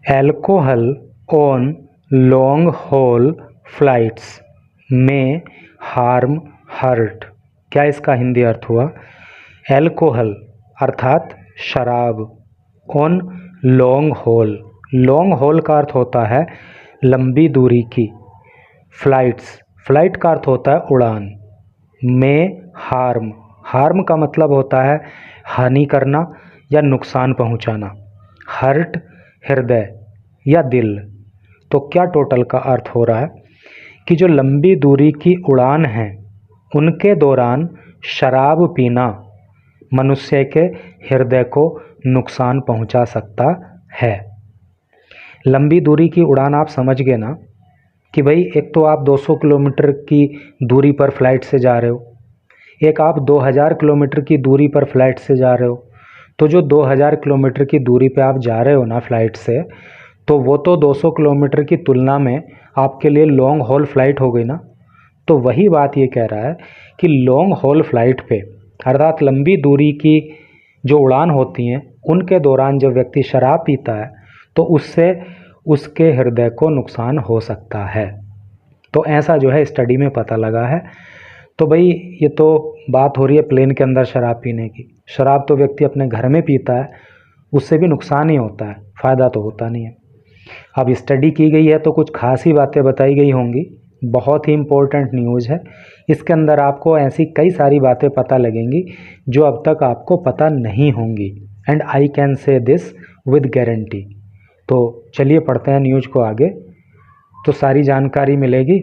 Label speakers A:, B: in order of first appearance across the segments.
A: Alcohol on long haul flights में harm hurt. क्या इसका हिंदी अर्थ हुआ? एल्कोहल अर्थात शराब, on long haul, long haul का अर्थ होता है लंबी दूरी की, फ्लाइट्स, फ्लाइट का अर्थ होता है उड़ान, में हार्म, हार्म का मतलब होता है हानि करना या नुकसान पहुंचाना, हर्ट हृदय या दिल। तो क्या टोटल का अर्थ हो रहा है कि जो लंबी दूरी की उड़ान है उनके दौरान शराब पीना मनुष्य के हृदय को नुकसान पहुंचा सकता है। लंबी दूरी की उड़ान आप समझ गए ना कि भाई एक तो आप 200 किलोमीटर की दूरी पर फ्लाइट से जा रहे हो, एक आप 2000 किलोमीटर की दूरी पर फ्लाइट से जा रहे हो। तो जो 2000 किलोमीटर की दूरी पे आप जा रहे हो ना फ्लाइट से, तो वो तो 200 किलोमीटर की तुलना में आपके लिए लॉन्ग हॉल फ्लाइट हो गई ना। तो वही बात ये कह रहा है कि लॉन्ग हॉल फ्लाइट पे अर्थात लंबी दूरी की जो उड़ान होती हैं उनके दौरान जब व्यक्ति शराब पीता है तो उससे उसके हृदय को नुकसान हो सकता है। तो ऐसा जो है स्टडी में पता लगा है। तो भाई ये तो बात हो रही है प्लेन के अंदर शराब पीने की। शराब तो व्यक्ति अपने घर में पीता है, उससे भी नुकसान ही होता है, फ़ायदा तो होता नहीं है। अब स्टडी की गई है तो कुछ खास ही बातें बताई गई होंगी, बहुत ही इम्पोर्टेंट न्यूज़ है। इसके अंदर आपको ऐसी कई सारी बातें पता लगेंगी जो अब तक आपको पता नहीं होंगी, and I can say this with guarantee. तो चलिए पढ़ते हैं न्यूज़ को आगे, तो सारी जानकारी मिलेगी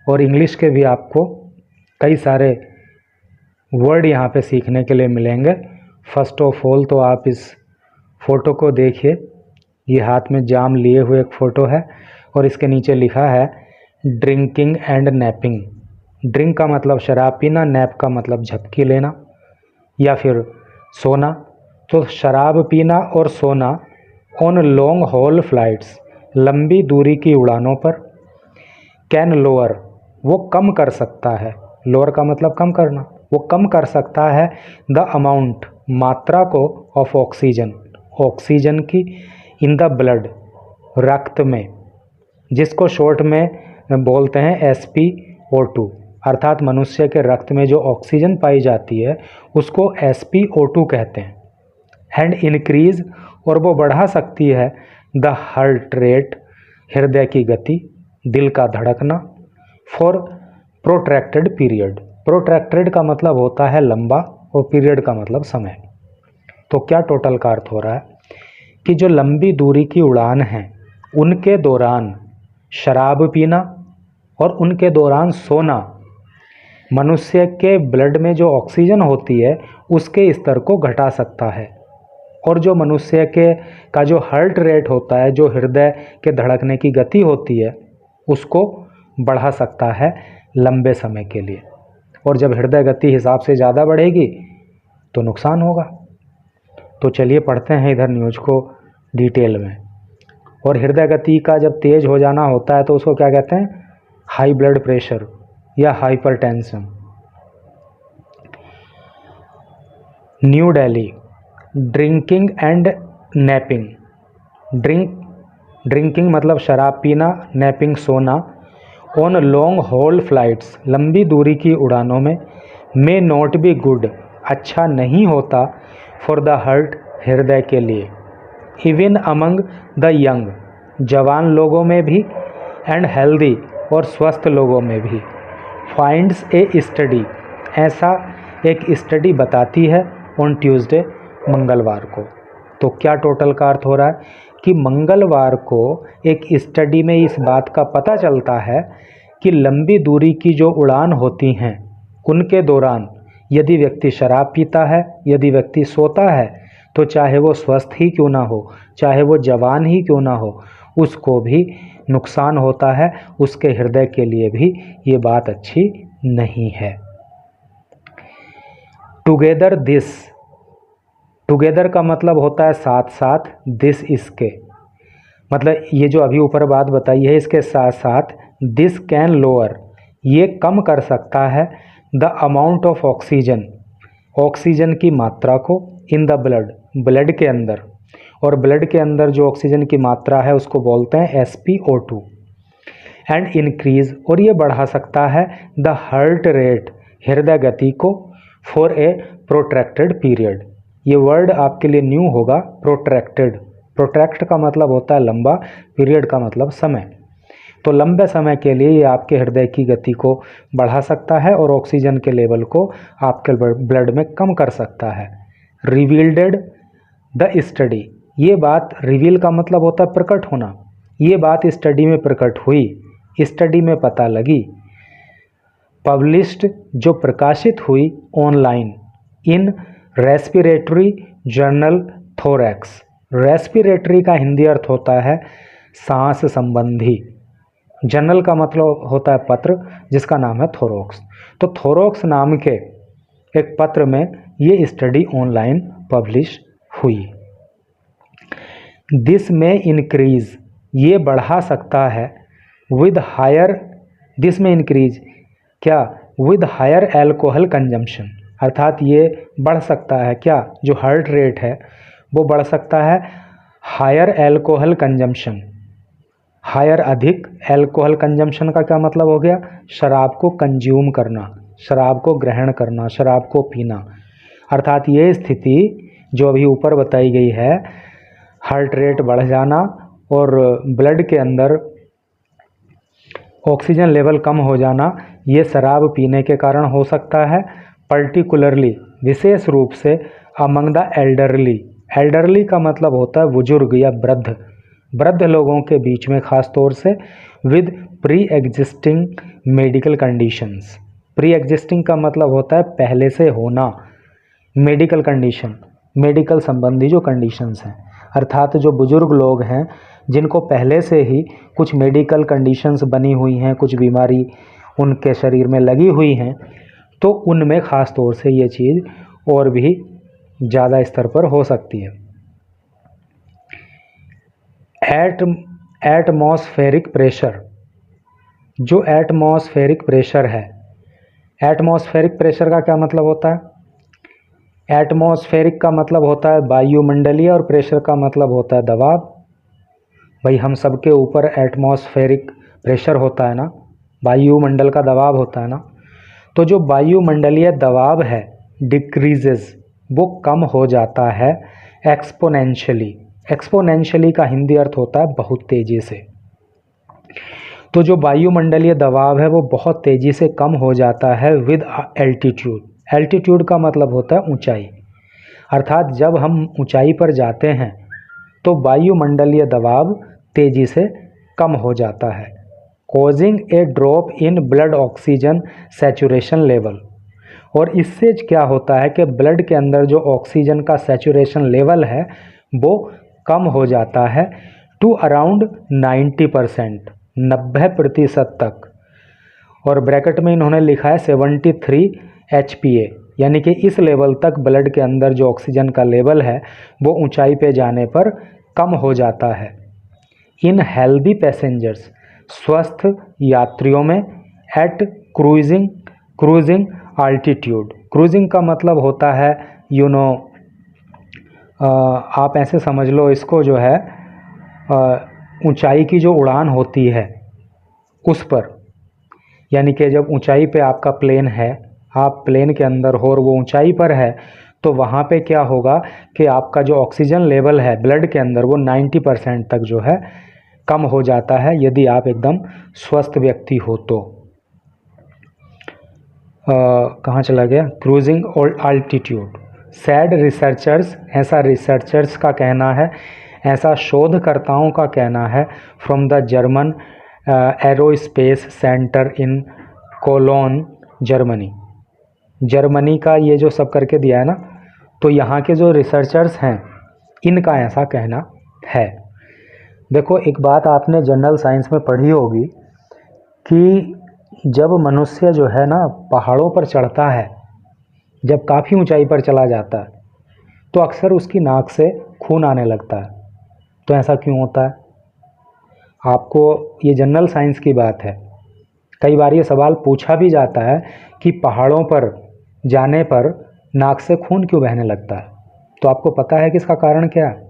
A: और इंग्लिश के भी आपको कई सारे वर्ड यहाँ पे सीखने के लिए मिलेंगे। फर्स्ट ऑफ ऑल तो आप इस फ़ोटो को देखिए, ये हाथ में जाम लिए हुए एक फ़ोटो है और इसके नीचे लिखा है ड्रिंकिंग एंड नैपिंग। ड्रिंक का मतलब शराब पीना, नैप का मतलब झपकी लेना या फिर सोना। तो शराब पीना और सोना ऑन लॉन्ग हॉल फ्लाइट्स, लंबी दूरी की उड़ानों पर, कैन लोअर, वो कम कर सकता है, लोअर का मतलब कम करना, वो कम कर सकता है द अमाउंट, मात्रा को, ऑफ ऑक्सीजन, ऑक्सीजन की, इन द ब्लड, रक्त में, जिसको शॉर्ट में बोलते हैं SpO2, अर्थात मनुष्य के रक्त में जो ऑक्सीजन पाई जाती है उसको SpO2 कहते हैं। एंड इंक्रीज, और वो बढ़ा सकती है द हार्ट रेट, हृदय की गति, दिल का धड़कना, फॉर प्रोट्रैक्टेड पीरियड। प्रोट्रैक्टेड का मतलब होता है लंबा और पीरियड का मतलब समय। तो क्या टोटल का अर्थ हो रहा है कि जो लंबी दूरी की उड़ान है उनके दौरान शराब पीना और उनके दौरान सोना मनुष्य के ब्लड में जो ऑक्सीजन होती है उसके स्तर को घटा सकता है, और जो मनुष्य के का जो हार्ट रेट होता है, जो हृदय के धड़कने की गति होती है, उसको बढ़ा सकता है लंबे समय के लिए। और जब हृदय गति हिसाब से ज़्यादा बढ़ेगी तो नुकसान होगा। तो चलिए पढ़ते हैं इधर न्यूज़ को डिटेल में। और हृदय गति का जब तेज़ हो जाना होता है तो उसको क्या कहते हैं? हाई ब्लड प्रेशर या hypertension. New Delhi, drinking and napping. Drinking मतलब शराब पीना, नैपिंग सोना, ऑन लॉन्ग हॉल फ्लाइट्स, लंबी दूरी की उड़ानों में, मे नॉट बी गुड, अच्छा नहीं होता, फॉर द हार्ट, हृदय के लिए, इवन अमंग द यंग, जवान लोगों में भी, एंड हेल्दी, और स्वस्थ लोगों में भी, फाइंड्स ए स्टडी, ऐसा एक स्टडी बताती है, ऑन ट्यूसडे, मंगलवार को। तो क्या टोटल का अर्थ हो रहा है कि मंगलवार को एक स्टडी में इस बात का पता चलता है कि लंबी दूरी की जो उड़ान होती हैं उनके दौरान यदि व्यक्ति शराब पीता है, यदि व्यक्ति सोता है, तो चाहे वो स्वस्थ ही क्यों ना हो, चाहे वो जवान ही क्यों ना हो, उसको भी नुकसान होता है, उसके हृदय के लिए भी ये बात अच्छी नहीं है। टुगेदर दिस, टुगेदर का मतलब होता है साथ साथ, दिस इसके, मतलब ये जो अभी ऊपर बात बताई है इसके साथ साथ, दिस कैन लोअर, ये कम कर सकता है, the amount of oxygen, oxygen की मात्रा को, इन द ब्लड, ब्लड के अंदर, और ब्लड के अंदर जो ऑक्सीजन की मात्रा है उसको बोलते हैं SpO2। एंड इंक्रीज, और ये बढ़ा सकता है द हार्ट रेट, हृदय गति को, फॉर ए प्रोट्रैक्टेड पीरियड। ये वर्ड आपके लिए न्यू होगा, प्रोट्रैक्टेड। प्रोट्रैक्ट का मतलब होता है लंबा, पीरियड का मतलब समय। तो लंबे समय के लिए ये आपके हृदय की गति को बढ़ा सकता है और ऑक्सीजन के लेवल को आपके ब्लड में कम कर सकता है। रिवील्ड द स्टडी, ये बात, रिवील का मतलब होता है प्रकट होना, ये बात स्टडी में प्रकट हुई, स्टडी में पता लगी। पब्लिश्ड, जो प्रकाशित हुई ऑनलाइन, इन रेस्पिरेटरी जर्नल थोरैक्स। रेस्पिरेटरी का हिंदी अर्थ होता है सांस संबंधी, जर्नल का मतलब होता है पत्र, जिसका नाम है थोरैक्स। तो थोरैक्स नाम के एक पत्र में ये स्टडी ऑनलाइन पब्लिश हुई। दिस में इंक्रीज, ये बढ़ा सकता है विद हायर, दिस में इंक्रीज क्या, विद हायर एल्कोहल कंजम्पशन, अर्थात ये बढ़ सकता है क्या, जो हार्ट रेट है वो बढ़ सकता है हायर एल्कोहल कंजम्पशन। हायर अधिक, एल्कोहल कंजम्पशन का क्या मतलब हो गया, शराब को कंज्यूम करना, शराब को ग्रहण करना, शराब को पीना। अर्थात ये स्थिति जो अभी ऊपर बताई गई है, हार्ट रेट बढ़ जाना और ब्लड के अंदर ऑक्सीजन लेवल कम हो जाना, ये शराब पीने के कारण हो सकता है। पर्टिकुलरली, विशेष रूप से अमंग द एल्डरली, एल्डरली का मतलब होता है बुजुर्ग या वृद्ध, वृद्ध लोगों के बीच में खास तौर से, with pre existing medical conditions. Pre existing का मतलब होता है पहले से होना, मेडिकल कंडीशन, मेडिकल संबंधी जो कंडीशंस हैं, अर्थात जो बुजुर्ग लोग हैं जिनको पहले से ही कुछ मेडिकल कंडीशंस बनी हुई हैं, कुछ बीमारी उनके शरीर में लगी हुई हैं, तो उनमें ख़ास तौर से ये चीज़ और भी ज़्यादा स्तर पर हो सकती है। एटमॉस्फेरिक प्रेशर, जो एटमॉस्फेरिक प्रेशर है, एटमॉस्फेरिक प्रेशर का क्या मतलब होता है, एटमॉस्फेरिक का मतलब होता है वायुमंडलीय और प्रेशर का मतलब होता है दबाव। भाई हम सबके ऊपर एटमॉस्फेरिक प्रेशर होता है ना, वायुमंडल का दबाव होता है ना, तो जो वायुमंडलीय दबाव है डिक्रीजेस, वो कम हो जाता है एक्सपोनेंशियली। एक्सपोनेंशियली का हिंदी अर्थ होता है बहुत तेज़ी से। तो जो वायुमंडलीय दबाव है वो बहुत तेज़ी से कम हो जाता है विद एल्टीट्यूड। एल्टीट्यूड का मतलब होता है ऊंचाई, अर्थात जब हम ऊंचाई पर जाते हैं तो वायुमंडलीय दबाव तेज़ी से कम हो जाता है। Causing A drop in blood oxygen saturation level, और इससे क्या होता है कि ब्लड के अंदर जो ऑक्सीजन का सैचुरेशन लेवल है वो कम हो जाता है टू अराउंड 90%, 90% तक। और ब्रैकेट में इन्होंने लिखा है 73 HPA, यानी कि इस लेवल तक ब्लड के अंदर जो ऑक्सीजन का लेवल है वो ऊंचाई पे जाने पर कम हो जाता है। इन हेल्दी पैसेंजर्स, स्वस्थ यात्रियों में, एट क्रूजिंग आल्टीट्यूड। क्रूजिंग का मतलब होता है आप ऐसे समझ लो इसको, जो है ऊंचाई की जो उड़ान होती है उस पर, यानी कि जब ऊंचाई पे आपका प्लेन है, आप प्लेन के अंदर हो और वो ऊंचाई पर है, तो वहाँ पे क्या होगा कि आपका जो ऑक्सीजन लेवल है ब्लड के अंदर वो 90% तक जो है कम हो जाता है, यदि आप एकदम स्वस्थ व्यक्ति हो तो। कहाँ चला गया, क्रूजिंग आल्टीट्यूड। सैड रिसर्चर्स, ऐसा रिसर्चर्स का कहना है, ऐसा शोधकर्ताओं का कहना है, from the German aerospace centre in Cologne Germany. Germany का ये जो सब करके दिया है ना, तो यहाँ के जो रिसर्चर्स हैं इनका ऐसा कहना है। देखो एक बात आपने जनरल साइंस में पढ़ी होगी कि जब मनुष्य जो है ना पहाड़ों पर चढ़ता है, जब काफ़ी ऊंचाई पर चला जाता है, तो अक्सर उसकी नाक से खून आने लगता है। तो ऐसा क्यों होता है? आपको ये जनरल साइंस की बात है, कई बार ये सवाल पूछा भी जाता है कि पहाड़ों पर जाने पर नाक से खून क्यों बहने लगता है। तो आपको पता है कि इसका कारण क्या है?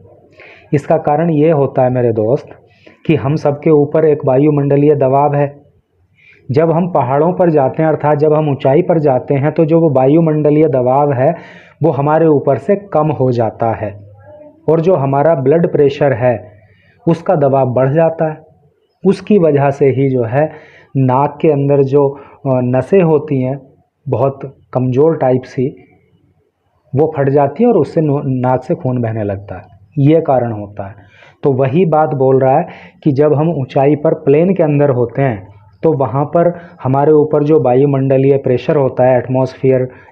A: इसका कारण ये होता है मेरे दोस्त कि हम सबके ऊपर एक वायुमंडलीय दबाव है। जब हम पहाड़ों पर जाते हैं अर्थात जब हम ऊंचाई पर जाते हैं तो जो वो वायुमंडलीय दबाव है वो हमारे ऊपर से कम हो जाता है और जो हमारा ब्लड प्रेशर है उसका दबाव बढ़ जाता है। उसकी वजह से ही जो है नाक के अंदर जो नसें होती हैं बहुत कमज़ोर टाइप सी वो फट जाती है और उससे नाक से खून बहने लगता है, ये कारण होता है। तो वही बात बोल रहा है कि जब हम ऊंचाई पर प्लेन के अंदर होते हैं तो वहाँ पर हमारे ऊपर जो वायुमंडलीय प्रेशर होता है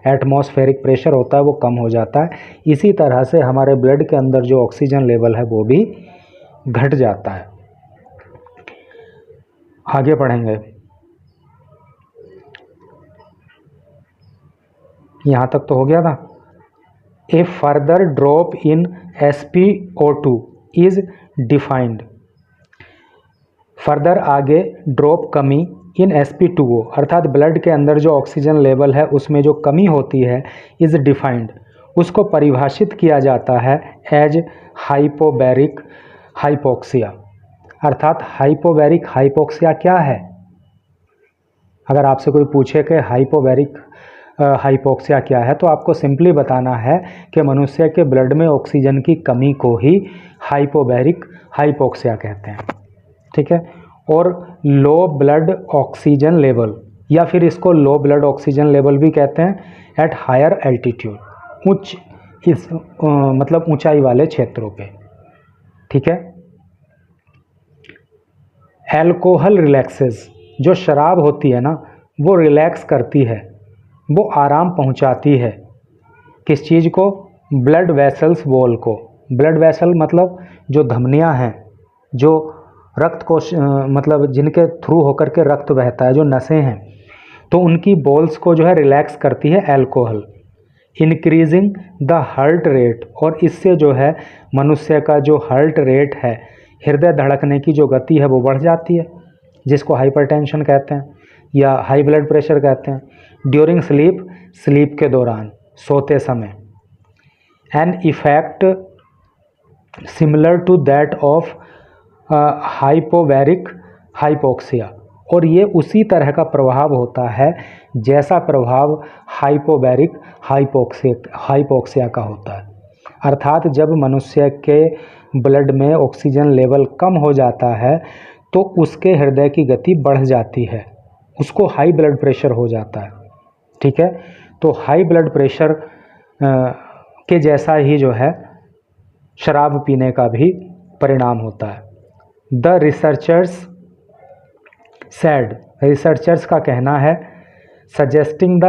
A: एटमॉस्फेरिक प्रेशर होता है वो कम हो जाता है। इसी तरह से हमारे ब्लड के अंदर जो ऑक्सीजन लेवल है वो भी घट जाता है। आगे पढ़ेंगे। यहाँ तक तो हो गया था। A further drop in SpO2 is defined. Further आगे ड्रॉप कमी इन Sp2O अर्थात ब्लड के अंदर जो ऑक्सीजन लेवल है उसमें जो कमी होती है इज डिफाइंड, उसको परिभाषित किया जाता है एज हाइपोबैरिक हाइपोक्सिया। अर्थात हाइपोबैरिक हाइपोक्सिया क्या है? अगर आपसे कोई पूछे कि हाइपोबैरिक हाइपोक्सिया क्या है तो आपको सिंपली बताना है कि मनुष्य के ब्लड में ऑक्सीजन की कमी को ही हाइपोबैरिक हाइपोक्सिया कहते हैं, ठीक है। और लो ब्लड ऑक्सीजन लेवल या फिर इसको लो ब्लड ऑक्सीजन लेवल भी कहते हैं एट हायर एल्टीट्यूड, मतलब ऊंचाई वाले क्षेत्रों पे, ठीक है। एल्कोहल रिलैक्सेस, जो शराब होती है ना वो रिलैक्स करती है, वो आराम पहुंचाती है किस चीज़ को? ब्लड वेसल्स वॉल को। ब्लड वेसल मतलब जो धमनियां हैं, जो रक्त को मतलब जिनके थ्रू होकर के रक्त बहता है, जो नसें हैं, तो उनकी बॉल्स को जो है रिलैक्स करती है alcohol. Increasing the heart rate, और इससे जो है मनुष्य का जो हार्ट रेट है, हृदय धड़कने की जो गति है वो बढ़ जाती है, जिसको हाइपरटेंशन कहते हैं या हाई ब्लड प्रेशर कहते हैं। ड्यूरिंग स्लीप, स्लीप के दौरान, सोते समय। An effect similar to that of hypobaric hypoxia, और ये उसी तरह का प्रभाव होता है जैसा प्रभाव हाइपोबैरिक हाइपोक्सिया का होता है। अर्थात जब मनुष्य के ब्लड में ऑक्सीजन लेवल कम हो जाता है तो उसके हृदय की गति बढ़ जाती है, उसको हाई ब्लड प्रेशर हो जाता है, ठीक है। तो हाई ब्लड प्रेशर के जैसा ही जो है शराब पीने का भी परिणाम होता है। द रिसर्चर्स सेड, रिसर्चर्स का कहना है, suggesting the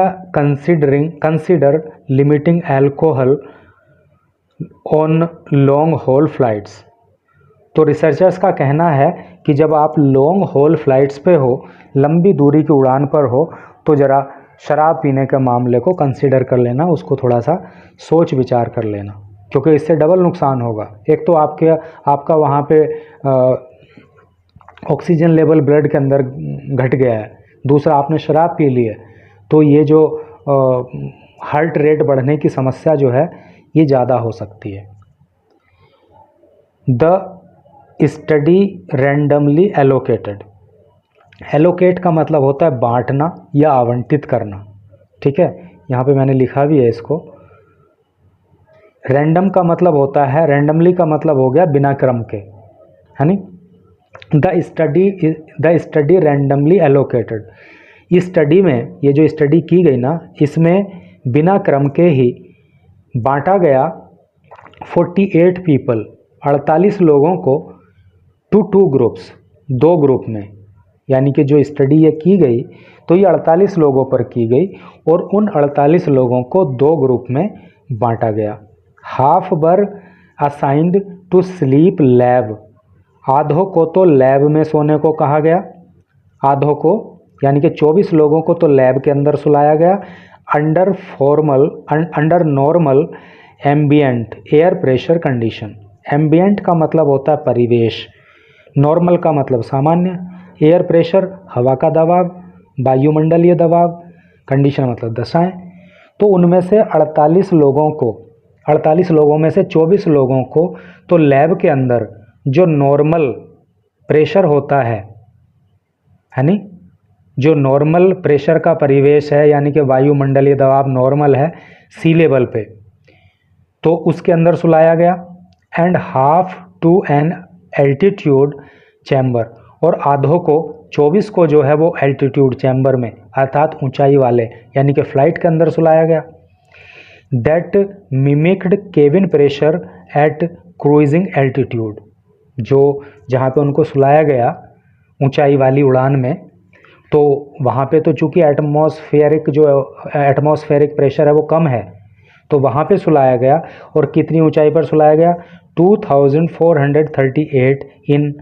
A: consider limiting alcohol on long haul flights. तो रिसर्चर्स का कहना है कि जब आप लॉन्ग हॉल फ्लाइट्स पे हो, लंबी दूरी की उड़ान पर हो, तो ज़रा शराब पीने के मामले को कंसिडर कर लेना, उसको थोड़ा सा सोच विचार कर लेना, क्योंकि इससे डबल नुकसान होगा। एक तो आपका वहाँ पे ऑक्सीजन लेवल ब्लड के अंदर घट गया है, दूसरा आपने शराब पी ली है, तो ये जो हार्ट रेट बढ़ने की समस्या जो है ये ज़्यादा हो सकती है। The study randomly allocated, allocate का मतलब होता है बांटना या आवंटित करना, ठीक है। यहाँ पे मैंने लिखा भी है इसको। रैंडम का मतलब होता है, रैंडमली का मतलब हो गया बिना क्रम के, है नी। द स्टडी रैंडमली एलोकेटेड, इस स्टडी में, ये जो स्टडी की गई ना, इसमें बिना क्रम के ही बांटा गया 48 पीपल, 48 लोगों को टू ग्रुप्स, 2 ग्रुप में। यानी कि जो स्टडी ये की गई तो ये 48 लोगों पर की गई और उन 48 लोगों को 2 ग्रुप में बांटा गया। Half were assigned to sleep lab, आधों को तो लैब में सोने को कहा गया, आधों को यानी कि 24 लोगों को तो लैब के अंदर सुलाया गया, under normal ambient air pressure condition. Ambient का मतलब होता है परिवेश, नॉर्मल का मतलब सामान्य, एयर प्रेशर हवा का दबाव, वायुमंडलीय दबाव, कंडीशन मतलब दशाएं। तो उनमें से 48 लोगों को 48 लोगों में से 24 लोगों को तो लैब के अंदर जो नॉर्मल प्रेशर होता है नी, जो नॉर्मल प्रेशर का परिवेश है, यानी कि वायुमंडलीय दबाव नॉर्मल है सी लेवल पे, तो उसके अंदर सुलाया गया। And half to an altitude chamber, और आधों को 24 को जो है वो एल्टीट्यूड चैम्बर में अर्थात ऊंचाई वाले यानी कि फ्लाइट के अंदर सुलाया गया। That mimicked cabin pressure at cruising altitude, जो जहाँ पे उनको सुलाया गया ऊंचाई वाली उड़ान में, तो वहाँ पे तो चूँकि एटमॉस्फेरिक प्रेशर है वो कम है, तो वहाँ पे सुलाया गया। और कितनी ऊंचाई पर सुलाया गया? 2438 in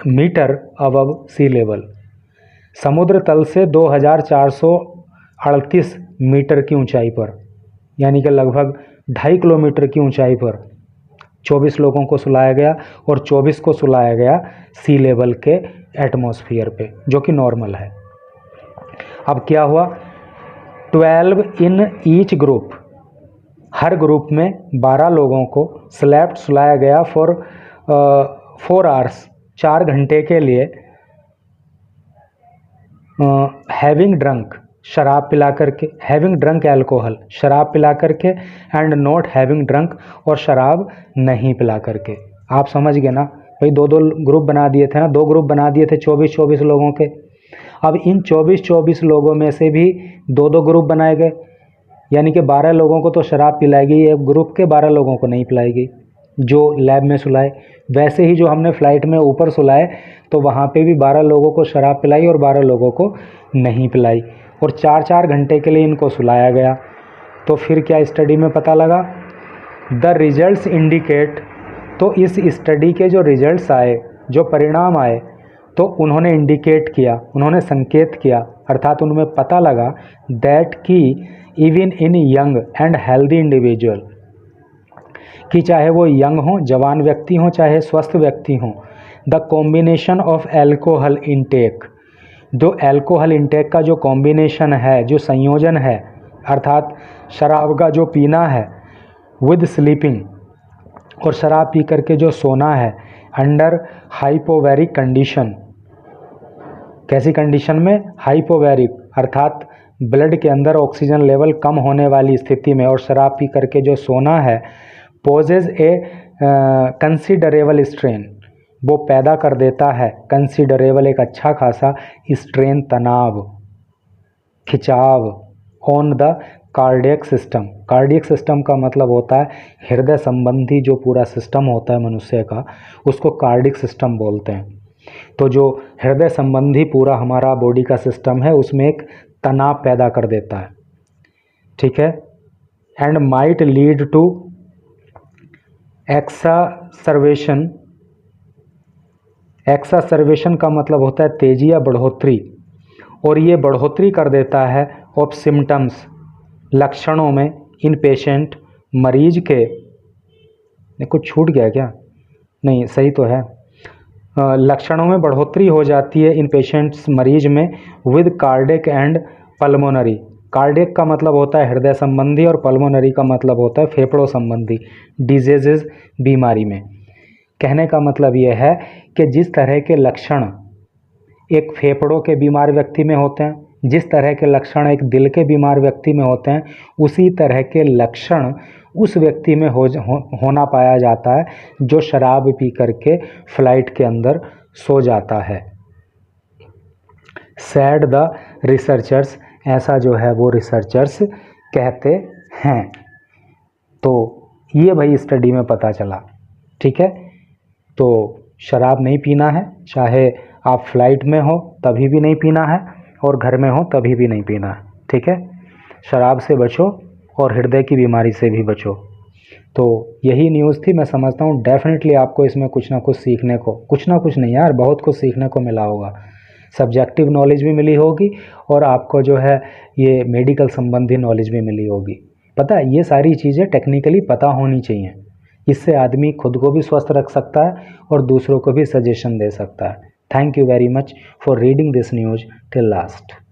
A: metre above sea level, समुद्र तल से 2438 मीटर की ऊंचाई पर, यानी कि लगभग 2.5 किलोमीटर की ऊंचाई पर 24 लोगों को सुलाया गया, और 24 को सुलाया गया सी लेवल के एटमॉस्फेयर पे, जो कि नॉर्मल है। अब क्या हुआ? 12 in each group, her group में 12 लोगों को स्लेप्ट सुलाया गया फॉर 4 आवर्स, 4 घंटे के लिए, हैविंग ड्रंक, शराब पिला करके, हैविंग ड्रंक एल्कोहल, शराब पिला करके, एंड नॉट हैविंग ड्रंक, और शराब नहीं पिला करके। आप समझ गए ना भाई, 2-2 ग्रुप बना दिए थे ना, 2 ग्रुप बना दिए थे 24-24 लोगों के। अब इन 24-24 लोगों में से भी 2-2 ग्रुप बनाए गए, यानी कि 12 लोगों को तो शराब पिलाई गई, एक ग्रुप के 12 लोगों को नहीं पिलाई गई जो लैब में सुलाए। वैसे ही जो हमने फ़्लाइट में ऊपर सुलाए, तो वहाँ पे भी 12 लोगों को शराब पिलाई और 12 लोगों को नहीं पिलाई, और 4-4 घंटे के लिए इनको सुलाया गया। तो फिर क्या स्टडी में पता लगा? द रिजल्ट्स इंडिकेट, तो इस स्टडी के जो रिजल्ट्स आए, जो परिणाम आए, तो उन्होंने इंडिकेट किया, उन्होंने संकेत किया, अर्थात उनमें पता लगा दैट कि even in young and healthy individual, कि चाहे वो यंग हों, जवान व्यक्ति हों, चाहे स्वस्थ व्यक्ति हों, the combination of alcohol intake, जो एल्कोहल इंटेक का जो कॉम्बिनेशन है, जो संयोजन है, अर्थात शराब का जो पीना है विद स्लीपिंग, और शराब पी करके जो सोना है अंडर हाइपोवेरिक कंडीशन, कैसी कंडीशन में? हाइपोवेरिक, अर्थात ब्लड के अंदर ऑक्सीजन लेवल कम होने वाली स्थिति में, और शराब पी करके जो सोना है, पोजेज ए कंसिडरेबल स्ट्रेन, वो पैदा कर देता है कंसिडरेबल, एक अच्छा खासा स्ट्रेन, तनाव, खिंचाव on the cardiac system. Cardiac system का मतलब होता है हृदय संबंधी जो पूरा सिस्टम होता है मनुष्य का, उसको कार्डियक सिस्टम बोलते हैं। तो जो हृदय संबंधी पूरा हमारा बॉडी का सिस्टम है, उसमें एक तनाव पैदा कर देता है, ठीक है। एंड माइट लीड टू एक्सासर्वेशन, एक्सासर्वेशन का मतलब होता है तेजी या बढ़ोतरी, और ये बढ़ोतरी कर देता है ऑफ सिम्टम्स, लक्षणों में, इन पेशेंट, मरीज के, कुछ छूट गया क्या? नहीं, सही तो है। लक्षणों में बढ़ोतरी हो जाती है इन पेशेंट्स, मरीज में, with cardiac and pulmonary. Cardiac का मतलब होता है हृदय संबंधी, और पल्मोनरी का मतलब होता है फेफड़ों संबंधी डिजीजेज, बीमारी में। कहने का मतलब यह है कि जिस तरह के लक्षण एक फेफड़ों के बीमार व्यक्ति में होते हैं, जिस तरह के लक्षण एक दिल के बीमार व्यक्ति में होते हैं, उसी तरह के लक्षण उस व्यक्ति में होना पाया जाता है जो शराब पी करके फ्लाइट के अंदर सो जाता है। सैड द रिसर्चर्स, ऐसा जो है वो रिसर्चर्स कहते हैं। तो ये भाई स्टडी में पता चला, ठीक है। तो शराब नहीं पीना है, चाहे आप फ्लाइट में हो तभी भी नहीं पीना है, और घर में हो तभी भी नहीं पीना है, ठीक है। शराब से बचो और हृदय की बीमारी से भी बचो। तो यही न्यूज़ थी। मैं समझता हूँ डेफिनेटली आपको इसमें कुछ ना कुछ सीखने को, कुछ ना कुछ नहीं यार, बहुत कुछ सीखने को मिला होगा। सब्जेक्टिव नॉलेज भी मिली होगी, और आपको जो है ये मेडिकल संबंधी नॉलेज भी मिली होगी। पता है, ये सारी चीज़ें टेक्निकली पता होनी चाहिए। इससे आदमी खुद को भी स्वस्थ रख सकता है और दूसरों को भी सजेशन दे सकता है। Thank you very much for reading this news till last.